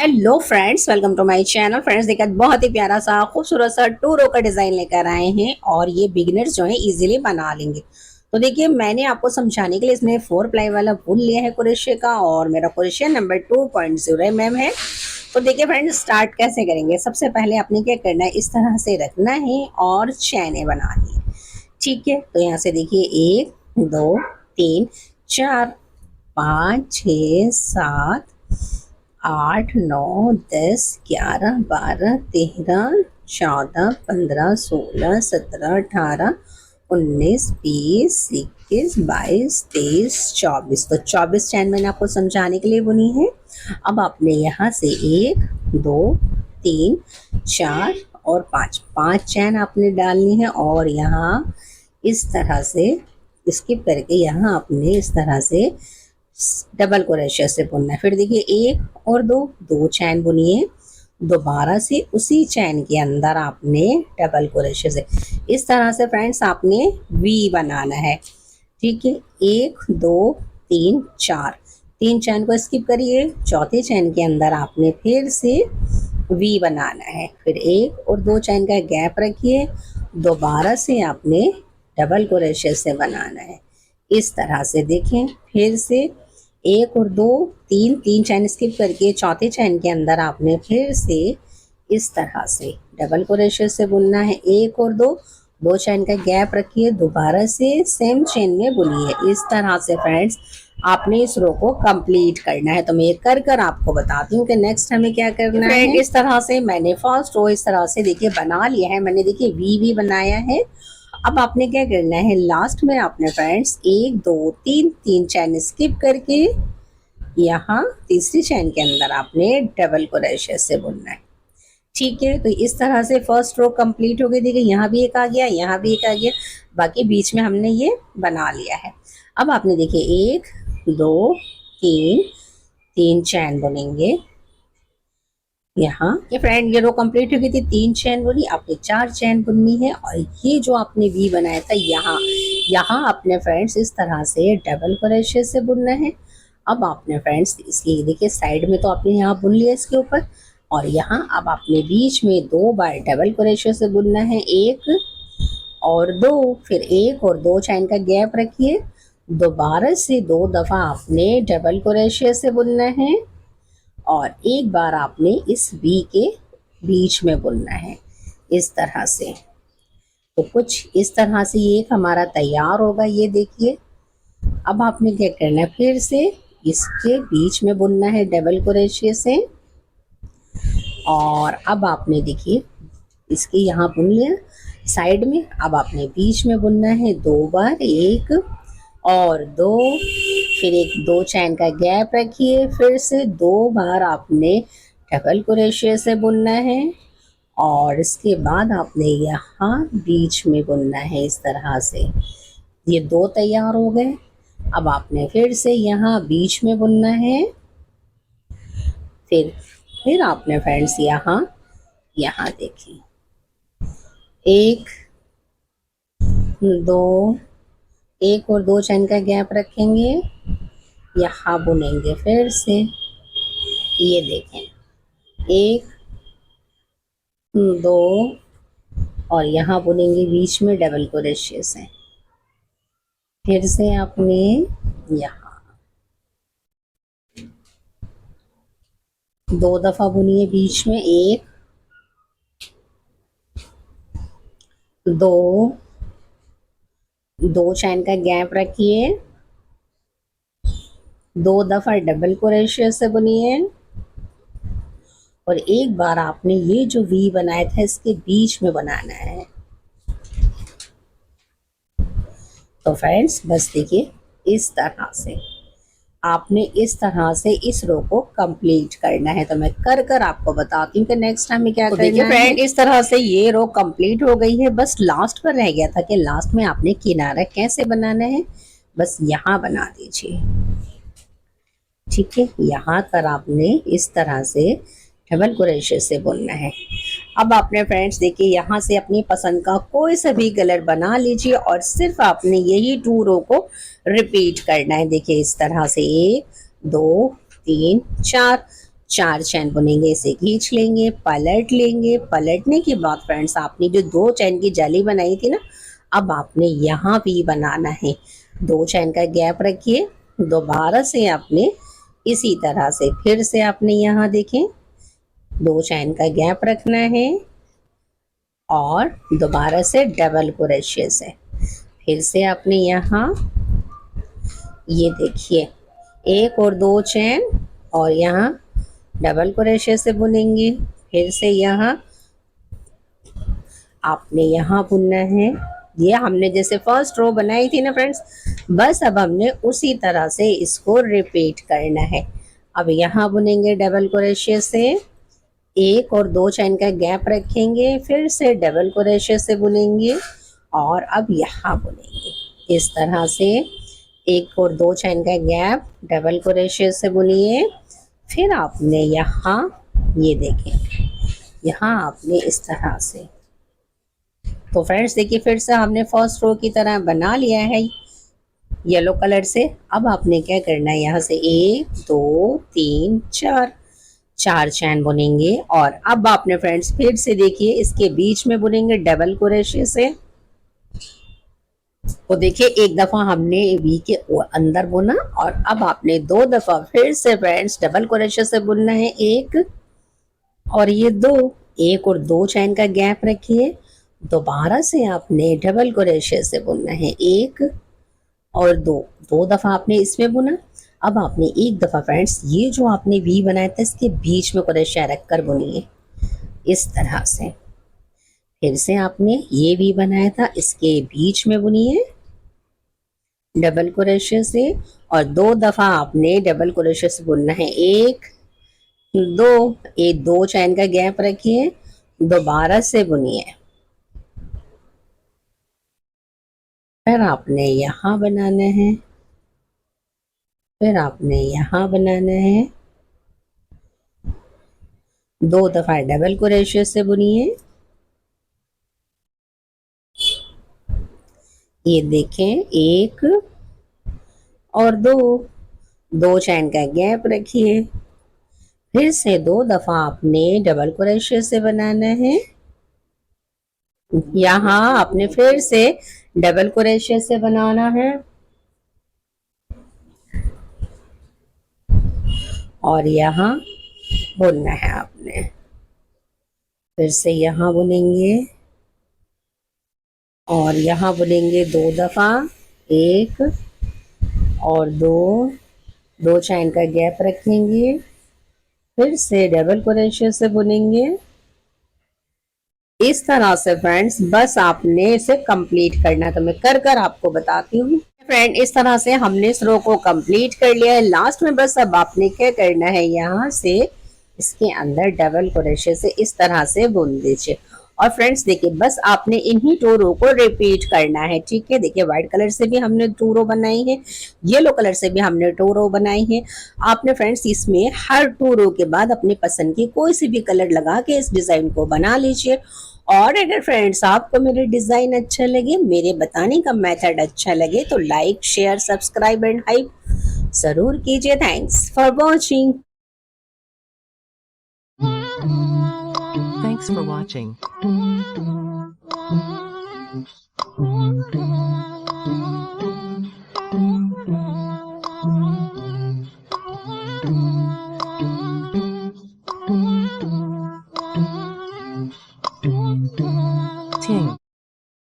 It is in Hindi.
Hello friends, welcome to my channel. Friends, देखिए बहुत ही प्यारा सा खूबसूरत सा 2 रो का डिजाइन लेकर आए हैं और ये बिगिनर्स जो है इजीली बना लेंगे। तो देखिए मैंने आपको समझाने के लिए इसमें 4 प्लाई वाला वूल लिया है क्रोशिया का और मेरा क्रोशिया नंबर 2.0 mm है। तो देखिए फ्रेंड्स, स्टार्ट कैसे करेंगे। सबसे पहले आपने क्या करना है, इस तरह से रखना है और चैने बनानी है। ठीक है, तो यहाँ से देखिए 1 2 3 4 5 6 7 8 9 10 11 12 13 14 15 16 17 18 19 20 21 22 23 24। तो 24 चैन मैंने आपको समझाने के लिए बुनी है। अब आपने यहाँ से 1 2 3 4 और 5 चैन आपने डालनी है और यहाँ इस तरह से स्किप करके यहाँ आपने इस तरह से डबल क्रोशिया से बुनना है। फिर देखिए 1 और 2 चैन बुनिए, दोबारा से उसी चैन के अंदर आपने डबल क्रोशिया से इस तरह से फ्रेंड्स आपने वी बनाना है। ठीक है, 1 2 3 4 3 चैन को स्किप करिए, चौथे चैन के अंदर आपने फिर से वी बनाना है। फिर 1 और 2 चैन का गैप रखिए, दोबारा से आपने डबल क्रोशिया से बनाना है। इस तरह से देखें, फिर से 1 और 2 3 चैन स्किप करके चौथे चैन के अंदर आपने फिर से इस तरह से डबल क्रोशिया से बुनना है। 1 और 2 चैन का गैप रखिए, दोबारा से सेम चेन में बुनिए। इस तरह से फ्रेंड्स आपने इस रो को कंप्लीट करना है। तो मैं कर आपको बताती हूँ कि नेक्स्ट हमें क्या करना है। इस तरह से मैंने फर्स्ट रो इस तरह से देखिए बना लिया है। मैंने देखिए वी बनाया है। अब आपने क्या करना है, लास्ट में आपने फ्रेंड्स 1 2 3 चैन स्किप करके यहाँ तीसरी चैन के अंदर आपने डबल क्रोशिया से बुनना है। ठीक है, तो इस तरह से फर्स्ट रो कंप्लीट हो गई। देखिए यहाँ भी एक आ गया, यहाँ भी एक आ गया, बाकी बीच में हमने ये बना लिया है। अब आपने देखिए 1 2 3 चैन बुनेंगे यहाँ। ये फ्रेंड, ये रो कंप्लीट हो गई थी, 3 चैन बुनी, आपने 4 चैन बुननी है। और ये जो आपने वी बनाया था यहाँ यहाँ आपने फ्रेंड्स इस तरह से डबल क्रोशिया से बुनना है। अब आपने फ्रेंड्स इसकी देखिए साइड में तो आपने यहाँ बुन लिया इसके ऊपर, और यहाँ अब आपने बीच में 2 बार डबल क्रोशिया से बुनना है, 1 और 2, फिर 1 और 2 चैन का गैप रखिए, दोबारा से 2 दफा आपने डबल क्रोशिया से बुनना है और एक बार आपने इस वी के बीच में बुनना है इस तरह से। तो कुछ इस तरह से ये हमारा तैयार होगा। ये देखिए, अब आपने क्या करना है, फिर से इसके बीच में बुनना है डबल क्रोशिया से। और अब आपने देखिए इसके यहाँ बुन लिया साइड में। अब आपने बीच में बुनना है 2 बार, 1 और 2, फिर 2 चैन का गैप रखिए, फिर से 2 बार आपने डबल क्रोशिया से बुनना है और इसके बाद आपने यहाँ बीच में बुनना है इस तरह से। ये 2 तैयार हो गए। अब आपने फिर से यहाँ बीच में बुनना है, फिर आपने फ्रेंड्स यहाँ देखिए 1 2 1 और 2 चैन का गैप रखेंगे, यहाँ बुनेंगे फिर से। ये देखें 1 2 और यहाँ बुनेंगे बीच में डबल क्रोशिया से। फिर से आपने यहाँ 2 दफा बुनिए बीच में, 1 2 चैन का गैप रखिए, 2 दफा डबल क्रोशिया से बुनिए और एक बार आपने ये जो वी बनाया था इसके बीच में बनाना है। तो फ्रेंड्स बस देखिए इस तरह से आपने इस तरह से इस रो को कंप्लीट करना है। तो मैं कर आपको बताती हूँ कि नेक्स्ट टाइम में क्या करना है। देखिए फ्रेंड, इस तरह से ये रो कंप्लीट हो गई है। बस लास्ट पर रह गया था कि लास्ट में आपने किनारा कैसे बनाना है, बस यहाँ बना दीजिए। ठीक है, यहाँ पर आपने इस तरह से डबल क्रोशिया से बुनना है। अब आपने फ्रेंड्स देखिए यहाँ से अपनी पसंद का कोई सा भी कलर बना लीजिए और सिर्फ आपने यही 2 रो को रिपीट करना है। देखिए इस तरह से 1 2 3 4 4 चैन बुनेंगे, इसे खींच लेंगे, पलट लेंगे। पलटने के बाद फ्रेंड्स आपने जो 2 चैन की जाली बनाई थी ना, अब आपने यहाँ भी बनाना है। 2 चैन का गैप रखिए, दोबारा से आपने इसी तरह से फिर से आपने यहाँ देखें 2 चैन का गैप रखना है और दोबारा से डबल क्रोशे से फिर से आपने यहाँ ये देखिए 1 और 2 चैन और यहाँ डबल क्रोशे से बुनेंगे। फिर से यहाँ आपने यहाँ बुनना है। ये हमने जैसे फर्स्ट रो बनाई थी ना फ्रेंड्स, बस अब हमने उसी तरह से इसको रिपीट करना है। अब यहाँ बुनेंगे डबल क्रोशे से, 1 और 2 चैन का गैप रखेंगे, फिर से डबल क्रोशे से बुनेंगे और अब यहाँ बुनेंगे इस तरह से 1 और 2 चैन का गैप, डबल क्रोशे से बुनिए। फिर आपने यहाँ ये देखें, यहाँ आपने इस तरह से, तो फ्रेंड्स देखिए फिर से हमने फर्स्ट रो की तरह बना लिया है येलो कलर से। अब आपने क्या करना है, यहाँ से 1 2 3 4 चैन बुनेंगे और अब आपने फ्रेंड्स फिर से देखिए इसके बीच में बुनेंगे डबल क्रोशे से। तो देखिए एक दफा हमने वी के अंदर बुना और अब आपने 2 दफा फिर से फ्रेंड्स डबल क्रोशे से बुनना है, 1 और ये 2, 1 और 2 चैन का गैप रखिए, दोबारा से आपने डबल क्रोशे से बुनना है, 1 और 2 दफा आपने इसमें बुना। अब आपने एक दफा फ्रेंड्स ये जो आपने वी बनाया था इसके बीच में क्रोशा रखकर बुनिए इस तरह से। फिर से आपने ये वी बनाया था, इसके बीच में बुनिए डबल क्रोशे से और 2 दफा आपने डबल क्रोशे से बुनना है, 1 2, 2 चैन का गैप रखिए, दोबारा से बुनिए। फिर आपने यहाँ बनाना है, फिर आपने यहाँ बनाना है, 2 दफा डबल क्रोशे से बुनिए। ये देखें 1 और 2 चैन का गैप रखिए, फिर से 2 दफा आपने डबल क्रोशे से बनाना है। यहाँ आपने फिर से डबल क्रोशे से बनाना है और यहाँ बुनना है आपने। फिर से यहाँ बुनेंगे और यहाँ बुनेंगे 2 दफा, 1 और 2 चैन का गैप रखेंगे, फिर से डबल क्रोशे से बुनेंगे इस तरह से फ्रेंड्स। बस आपने इसे कंप्लीट करना, तो मैं कर आपको बताती हूँ फ्रेंड। इस तरह से हमने इस रो को कंप्लीट कर लिया है। लास्ट में बस अब आपने क्या करना है, यहाँ से इसके अंदर डबल क्रोशे से इस तरह से बुन दीजिए। और फ्रेंड्स देखिए बस आपने इन्हीं 2 रो को रिपीट करना है, ठीक है। देखिए व्हाइट कलर से भी हमने 2 रो बनाई है, येलो कलर से भी हमने 2 रो बनाई है। आपने फ्रेंड्स इसमें हर 2 रो के बाद अपनी पसंद की कोई सी भी कलर लगा के इस डिजाइन को बना लीजिए। और अगर फ्रेंड्स आपको मेरे डिजाइन अच्छा लगे, मेरे बताने का मेथड अच्छा लगे, तो like share subscribe and hype जरूर कीजिए। Thanks for watching. Thanks for watching. Ting.